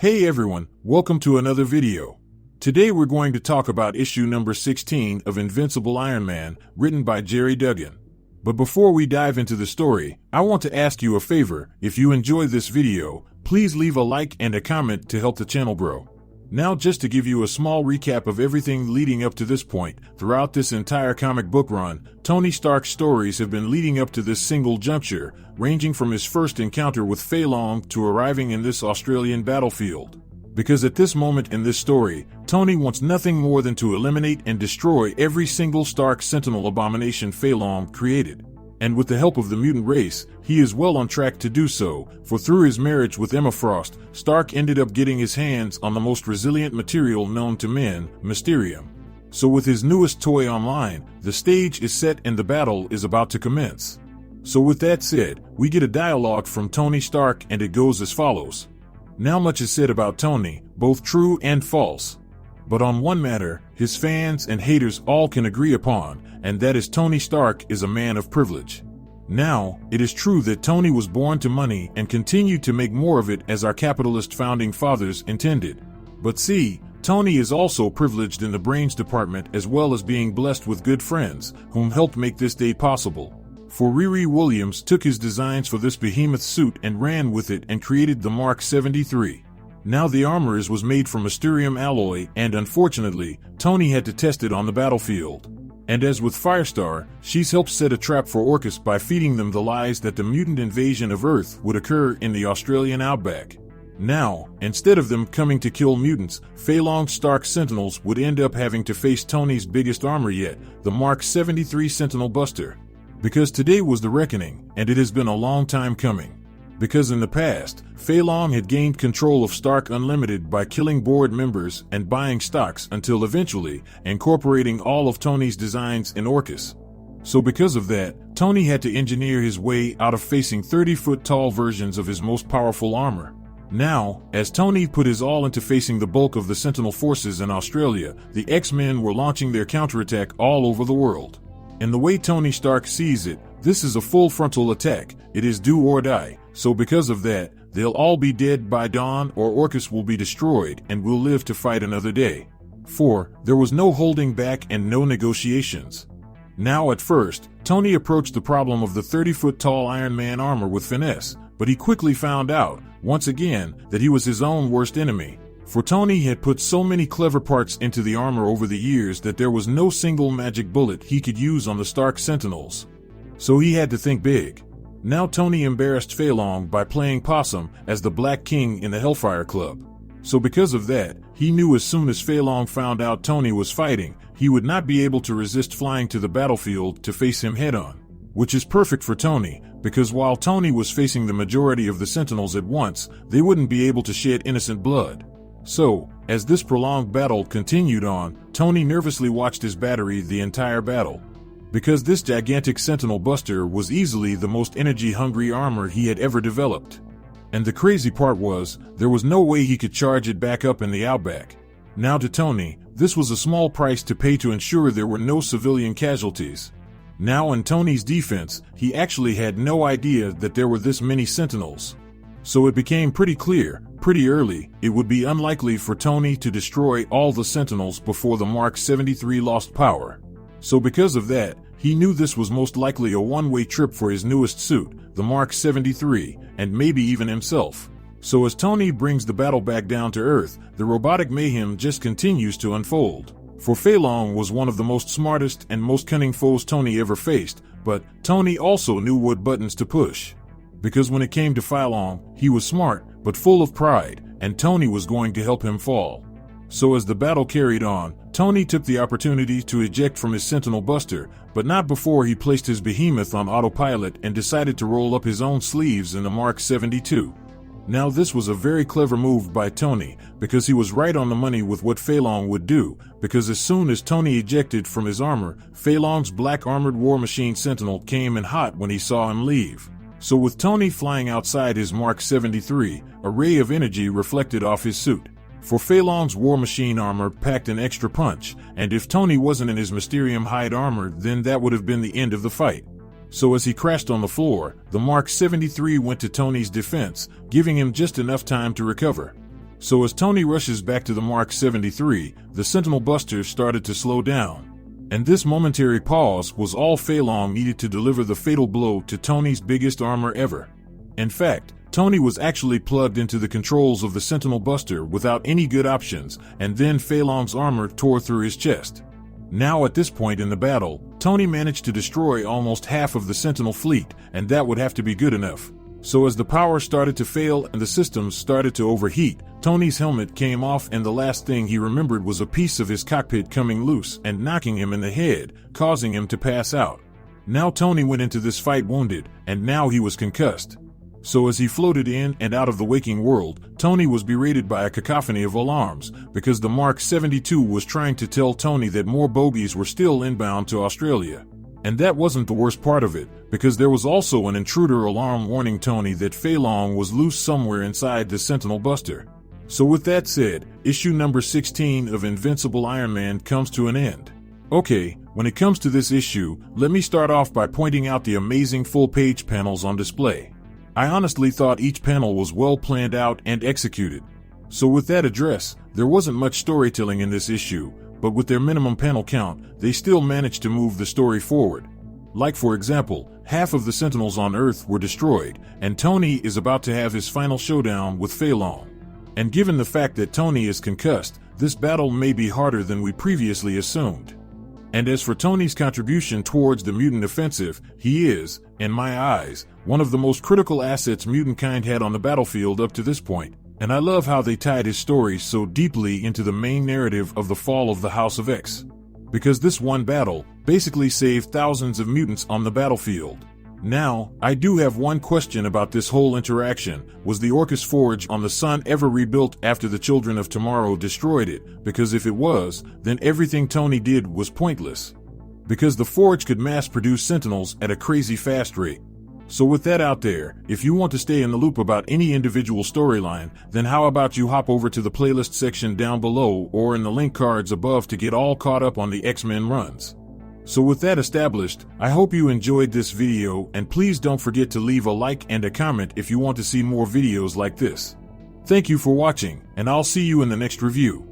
Hey everyone, welcome to another video. Today we're going to talk about issue number 16 of Invincible Ironman, written by Jerry Duggan. But before we dive into the story, I want to ask you a favor. If you enjoy this video, please leave a like and a comment to help the channel grow. Now, just to give you a small recap of everything leading up to this point, throughout this entire comic book run, Tony Stark's stories have been leading up to this single juncture, ranging from his first encounter with Feilong to arriving in this Australian battlefield. Because at this moment in this story, Tony wants nothing more than to eliminate and destroy every single Stark Sentinel abomination Feilong created. And with the help of the mutant race, he is well on track to do so, for through his marriage with Emma Frost, Stark ended up getting his hands on the most resilient material known to men, Mysterium. So with his newest toy online, the stage is set and the battle is about to commence. So with that said, we get a dialogue from Tony Stark and it goes as follows. Now much is said about Tony, both true and false. But on one matter, his fans and haters all can agree upon, and that is Tony Stark is a man of privilege. Now, it is true that Tony was born to money and continued to make more of it as our capitalist founding fathers intended. But see, Tony is also privileged in the brains department as well as being blessed with good friends, whom helped make this day possible. For Riri Williams took his designs for this behemoth suit and ran with it and created the Mark 73. Now the armor was made from Mysterium alloy and unfortunately, Tony had to test it on the battlefield. And as with Firestar, she's helped set a trap for Orchis by feeding them the lies that the mutant invasion of Earth would occur in the Australian outback. Now, instead of them coming to kill mutants, Feilong Stark Sentinels would end up having to face Tony's biggest armor yet, the Mark 73 Sentinel Buster. Because today was the reckoning, and it has been a long time coming. Because in the past, Feilong had gained control of Stark Unlimited by killing board members and buying stocks until eventually incorporating all of Tony's designs in Orchis. So because of that, Tony had to engineer his way out of facing 30-foot-tall versions of his most powerful armor. Now, as Tony put his all into facing the bulk of the Sentinel forces in Australia, the X-Men were launching their counterattack all over the world. In the way Tony Stark sees it, this is a full frontal attack. It is do or die. So because of that, they'll all be dead by dawn or Orchis will be destroyed and we'll live to fight another day. For there was no holding back and no negotiations. Now at first, Tony approached the problem of the 30-foot-tall Iron Man armor with finesse, but he quickly found out, once again, that he was his own worst enemy. For Tony had put so many clever parts into the armor over the years that there was no single magic bullet he could use on the Stark Sentinels. So he had to think big. Now Tony embarrassed Feilong by playing possum as the Black King in the Hellfire Club. So because of that, he knew as soon as Feilong found out Tony was fighting, he would not be able to resist flying to the battlefield to face him head-on. Which is perfect for Tony, because while Tony was facing the majority of the Sentinels at once, they wouldn't be able to shed innocent blood. So, as this prolonged battle continued on, Tony nervously watched his battery the entire battle. Because this gigantic Sentinel Buster was easily the most energy-hungry armor he had ever developed. And the crazy part was, there was no way he could charge it back up in the outback. Now to Tony, this was a small price to pay to ensure there were no civilian casualties. Now in Tony's defense, he actually had no idea that there were this many Sentinels. So it became pretty clear, pretty early, it would be unlikely for Tony to destroy all the Sentinels before the Mark 73 lost power. So because of that, he knew this was most likely a one-way trip for his newest suit, the Mark 73, and maybe even himself. So as Tony brings the battle back down to Earth, the robotic mayhem just continues to unfold. For Feilong was one of the most smartest and most cunning foes Tony ever faced, but Tony also knew what buttons to push. Because when it came to Feilong, he was smart, but full of pride, and Tony was going to help him fall. So as the battle carried on, Tony took the opportunity to eject from his Sentinel Buster, but not before he placed his behemoth on autopilot and decided to roll up his own sleeves in the Mark 72. Now this was a very clever move by Tony, because he was right on the money with what Feilong would do, because as soon as Tony ejected from his armor, Feilong's black armored war machine Sentinel came in hot when he saw him leave. So with Tony flying outside his Mark 73, a ray of energy reflected off his suit. For Feilong's war machine armor packed an extra punch, and if Tony wasn't in his Mysterium hide armor, then that would have been the end of the fight. So as he crashed on the floor, the Mark 73 went to Tony's defense, giving him just enough time to recover. So as Tony rushes back to the Mark 73, the Sentinel busters started to slow down. And this momentary pause was all Feilong needed to deliver the fatal blow to Tony's biggest armor ever. In fact, Tony was actually plugged into the controls of the Sentinel buster without any good options, and then Feilong's armor tore through his chest. Now at this point in the battle, Tony managed to destroy almost half of the Sentinel fleet, and that would have to be good enough. So as the power started to fail and the systems started to overheat, Tony's helmet came off, and the last thing he remembered was a piece of his cockpit coming loose and knocking him in the head, causing him to pass out. Now Tony went into this fight wounded, and now he was concussed. So as he floated in and out of the waking world, Tony was berated by a cacophony of alarms, because the Mark 72 was trying to tell Tony that more bogies were still inbound to Australia. And that wasn't the worst part of it, because there was also an intruder alarm warning Tony that Feilong was loose somewhere inside the Sentinel buster. So with that said, issue number 16 of Invincible Ironman comes to an end. Okay, when it comes to this issue, let me start off by pointing out the amazing full-page panels on display. I honestly thought each panel was well planned out and executed. So with that address, there wasn't much storytelling in this issue, but with their minimum panel count, they still managed to move the story forward. Like for example, half of the Sentinels on Earth were destroyed, and Tony is about to have his final showdown with Feilong. And given the fact that Tony is concussed, this battle may be harder than we previously assumed. And as for Tony's contribution towards the mutant offensive, he is, in my eyes, one of the most critical assets mutant kind had on the battlefield up to this point. And I love how they tied his story so deeply into the main narrative of the fall of the House of X. Because this one battle basically saved thousands of mutants on the battlefield. Now, I do have one question about this whole interaction. Was the Orchis Forge on the Sun ever rebuilt after the Children of Tomorrow destroyed it? Because if it was, then everything Tony did was pointless. Because the Forge could mass produce Sentinels at a crazy fast rate. So with that out there, if you want to stay in the loop about any individual storyline, then how about you hop over to the playlist section down below or in the link cards above to get all caught up on the X-Men runs. So with that established, I hope you enjoyed this video, and please don't forget to leave a like and a comment if you want to see more videos like this. Thank you for watching, and I'll see you in the next review.